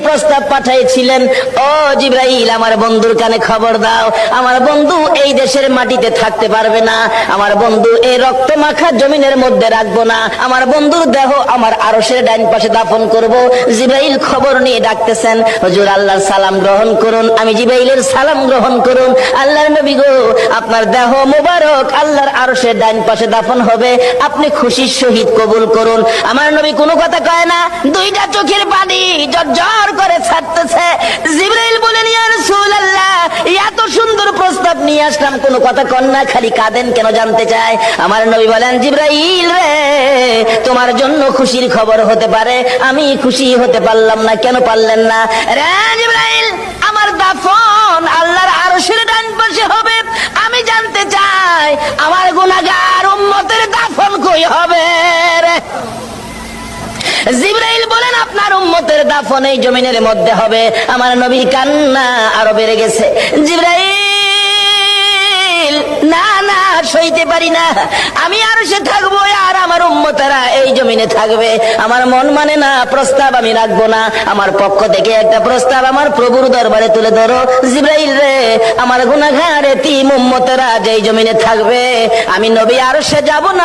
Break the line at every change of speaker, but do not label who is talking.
প্রস্তাব পাঠিয়েছিলেন, ও জিবরাইল আমার বন্ধুর কানে খবর দাও, আমার বন্ধু এই দেশের মাটিতে থাকতে পারবে না, আমার বন্ধু এই রক্ত মাখা জমিনের মধ্যে রাখবো না, আমার বন্ধুর দেহ আমার আরশের ডাইন পাশে দাফন করব। জিবরাইল খবর নিয়ে ডাকতেছেন, হুজুর আল্লাহর সালাম গ্রহণ করুন। আমি জিবরাইলের সালাম গ্রহণ করুন। আল্লাহর নবী গো, আপনার দেহ মোবারক আল্লাহর আরশের ডাইন পাশে দাফন হবে, আপনি খুশির সহিত কবুল করুন। আমার নবী কোনো কথা কয় না, দুইটা চোখের পানি ঝরঝর করে ছাড়তেছে। জিবরাইল বলেন, ইয়া রাসূলুল্লাহ, এত সুন্দর প্রস্তাব নিয়ে আসলাম, কোনো কথা কন না, খালি কাঁদেন কেন জানতে চাই। আমার নবী বলেন, জিবরাইল রে, তোমার জন্য খুশির খবর হতে পারে, আমি খুশি হতে পারলাম না, কেন পারলেন না? রে জিবরাইল, আমার দাফন আল্লাহর আরশের ডান পাশে হবে, আমি জানতে চাই আমার গুনাহগার উম্মতের দাফন কই হবে রে? জিবরাইল বলেন, আপনার উম্মতের দাফন এই জমিনের মধ্যে হবে। আমার নবীর কান্না আরো বেড়ে গেছে। জিবরাইল, না না, সইতে পারি না, আমি আর সে থাকবো আর আমার উম্মতেরা এই জমিনে থাকবে, আমার মন মানে না, প্রস্তাব আমি রাখবো না, আমার পক্ষ থেকে একটা প্রস্তাব আমার প্রভুর দরবারে তুলে ধরো। জিবরাইল রে, আমার গুনাহগার এতিম উম্মতেরা যেই জমিনে থাকবে, আমি নবী আর সে যাব না।